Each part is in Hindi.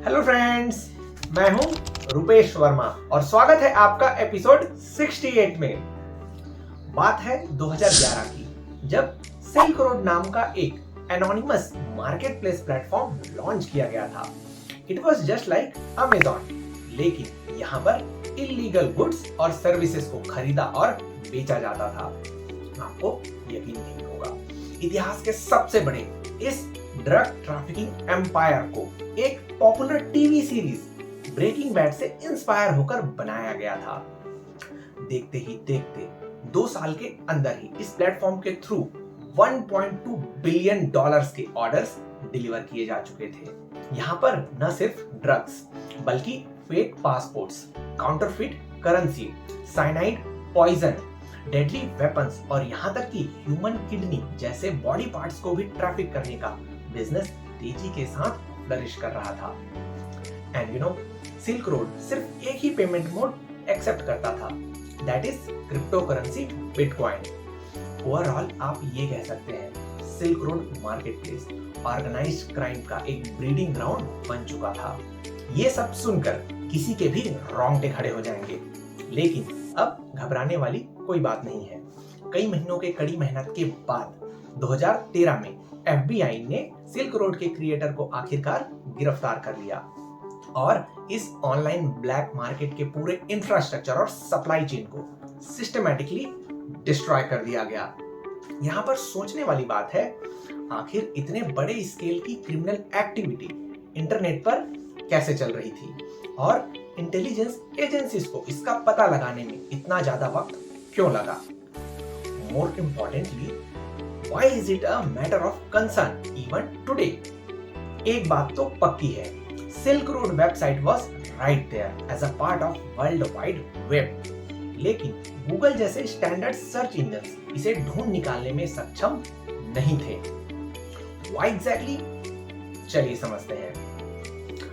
हेलो फ्रेंड्स, मैं हूं रुपेश वर्मा और स्वागत है आपका एपिसोड 68 में। बात है 2011 की, जब सिल्क रोड नाम का एक anonymous market place platform launch किया गया था। It was just like Amazon, लेकिन यहाँ पर इलीगल गुड्स और सर्विसेज को खरीदा और बेचा जाता था। आपको यकीन नहीं होगा, इतिहास के सबसे बड़े इस ड्रग ट्रैफिकिंग एम्पायर को एक popular TV series Breaking Bad से इंस्पायर होकर बनाया गया था। देखते ही देखते 2 साल के अंदर ही इस प्लेटफॉर्म के थ्रू 1.2 बिलियन डॉलर्स के ऑर्डर्स डिलीवर किए जा चुके थे। यहाँ पर न सिर्फ ड्रग्स बल्कि fake passports, counterfeit currency, cyanide poison, deadly weapons और यहाँ तक कि ह्यूमन किडनी जैसे बॉडी पार्ट्स को भी ट्रैफिक करने का बिजनेस तेजी के साथ फ्लरिश कर रहा था। And you know, Silk Road सिर्फ एक ही पेमेंट मोड एक्सेप्ट करता था, that is crypto currency bitcoin. Overall आप ये कह सकते हैं Silk Road market place organised crime का एक ब्रीडिंग ग्राउंड बन चुका था। ये सब सुनकर किसी के भी रोंगटे खड़े हो जाएंगे, लेकिन अब घबराने वाली कोई बात नहीं है। कई महीनों के कड़ी मेहनत के बाद 2013 में FBI ने सिल्क रोड के क्रिएटर को आखिरकार गिरफ्तार कर लिया और इस ऑनलाइन ब्लैक मार्केट के पूरे इंफ्रास्ट्रक्चर और सप्लाई चेन को सिस्टमैटिकली डिस्ट्रॉय कर दिया गया। यहाँ पर सोचने वाली बात है, आखिर इतने बड़े स्केल की क्रिमिनल एक्टिविटी इंटरनेट पर कैसे चल रही थी और इंटेलिजेंस एजेंसीज को इसका पता लगाने में इतना ज्यादा वक्त क्यों लगा? More importantly, why is it a matter of concern even today? एक बात तो पक्की है, Silk Road website was right there as a part of World Wide Web, लेकिन गूगल जैसे स्टैंडर्ड सर्च इंजन्स इसे ढूंढ निकालने में सक्षम नहीं थे। Why exactly? चलिए समझते हैं।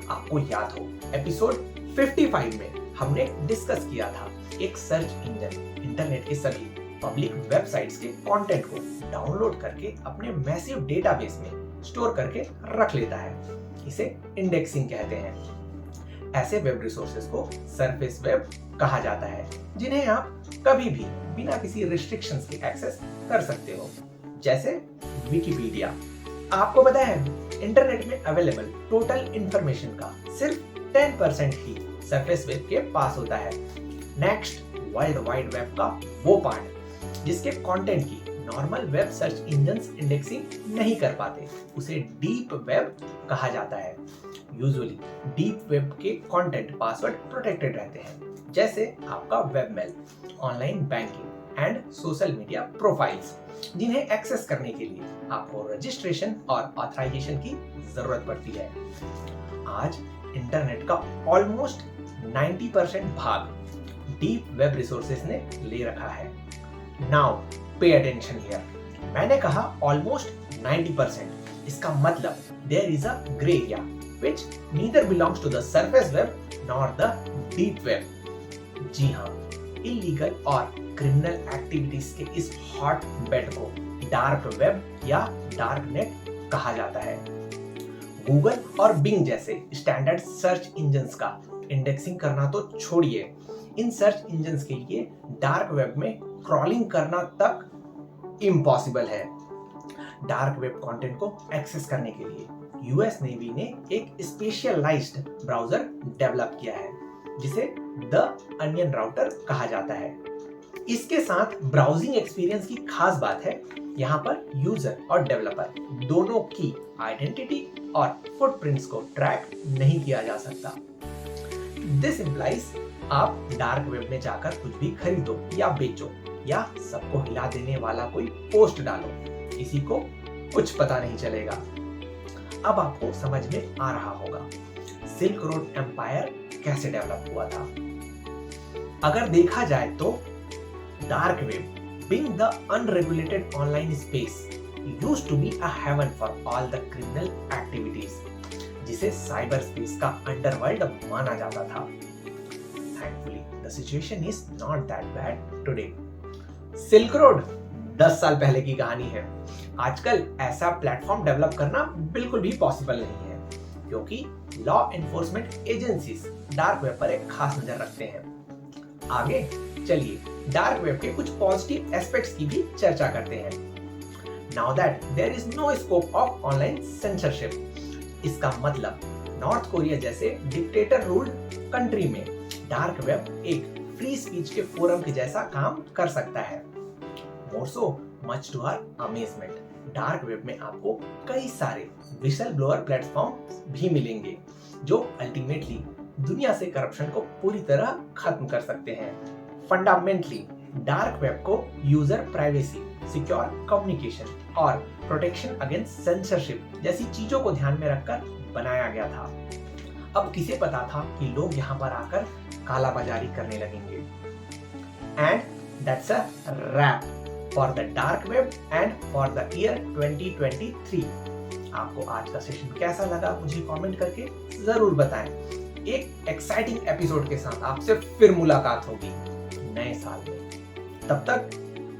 आपको याद हो, एपिसोड 55 में हमने डिस्कस किया था एक सर्च इंजन इंटरनेट के सभी पब्लिक वेबसाइट्स के कंटेंट को डाउनलोड करके अपने मैसिव डेटाबेस में स्टोर करके रख लेता है। इसे इंडेक्सिंग कहते हैं। ऐसे वेब रिसोर्सेज को सरफेस वेब कहा जाता है, जिन्हें आप कभी भी बिना किसी रिस्ट्रिक्शंस के एक्सेस कर सकते हो, जैसे विकिपीडिया। आपको पता है, इंटरनेट में अवेलेबल टोटल इंफॉर्मेशन का सिर्फ 10% ही सरफेस वेब के पास होता है। नेक्स्ट, वर्ल्ड वाइड वेब का वो पार्ट जिसके कंटेंट की normal web search engines indexing नहीं कर पाते, उसे डीप वेब कहा जाता है। यूजुअली डीप वेब के कंटेंट पासवर्ड प्रोटेक्टेड रहते हैं, जैसे आपका webmail, online banking and social media profiles, जिन्हें एक्सेस करने के लिए आपको रजिस्ट्रेशन और ऑथराइजेशन की जरूरत पड़ती है। आज इंटरनेट का ऑलमोस्ट 90% भाग डीप वेब रिसोर्सेज ने ले रखा है। नाउ पे अटेंशन हियर, मैंने कहा ऑलमोस्ट 90%, इसका मतलब there is a grey area which neither belongs to the surface web nor the deep web. जी हाँ, इलीगल और क्रिमिनल एक्टिविटीज के इस हॉट बेड को डार्क वेब या डार्क नेट कहा जाता है। गूगल और बिंग जैसे स्टैंडर्ड सर्च इंजन्स का इंडेक्सिंग करना तो छोड़िए, इन सर्च इंजन्स के लिए डार्क वेब में क्रॉलिंग करना तक इम्पॉसिबल है। डार्क वेब कंटेंट को एक्सेस करने के लिए यूएस नेवी ने एक स्पेशलाइज्ड ब्राउजर डेवलप किया है, जिसे द अनियन राउटर कहा जाता है। इसके साथ ब्राउजिंग एक्सपीरियंस की खास बात है, यहाँ पर यूजर और डेवलपर दोनों की आइडेंटिटी और फुटप्रिंट्स को ट्रैक नहीं किया जा सकता। दिस इंप्लाइज आप डार्क वेब में जाकर कुछ भी खरीदो या बेचो या सबको हिला देने वाला कोई पोस्ट डालो, किसी को कुछ पता नहीं चलेगा। अब आपको समझ में आ रहा होगा सिल्क रोड एम्पायर कैसे डेवलप हुआ था। अगर देखा जाए तो dark web, being the unregulated online space, used to be a heaven for all the criminal activities, जिसे साइबर स्पेस का अंडरवर्ल्ड माना जाता था। Thankfully, the situation is not that bad today. Silk road 10 साल पहले की कहानी है। आजकल ऐसा प्लेटफॉर्म डेवलप करना बिल्कुल भी पॉसिबल नहीं है, क्योंकि law enforcement agencies dark web पर एक खास नजर रखते हैं। आगे चलिए डार्क वेब के कुछ पॉजिटिव एस्पेक्ट्स की भी चर्चा करते हैं। Now that there is no scope of online censorship. इसका मतलब नॉर्थ कोरिया जैसे डिक्टेटर रूल्ड कंट्री में डार्क वेब एक फ्री स्पीच के फोरम के जैसा काम कर सकता है। More so much to our amazement, dark web में आपको कई सारे विसल ब्लोअर प्लेटफॉर्म भी मिलेंगे जो अल्टीमेटली दुनिया से करप्शन को पूरी तरह खत्म कर सकते हैं। फंडामेंटली डार्क वेब को यूजर प्राइवेसी, सिक्योर कम्युनिकेशन और प्रोटेक्शन अगेंस्ट सेंसरशिप जैसी चीजों को ध्यान में रखकर बनाया गया था। अब किसे पता था कि लोग यहाँ पर आकर काला बाजारी करने लगेंगे। And that's a rap for the dark web and for the year 2023। आपको आज का सेशन कैसा लगा मुझे कमेंट करके जरूर बताएं। एक एक्साइटिंग एपिसोड के साथ आपसे फिर मुलाकात होगी नए साल में। तब तक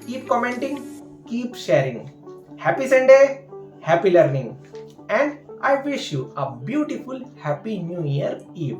keep commenting, keep sharing. Happy Sunday, happy learning, and I wish you a beautiful happy new year eve.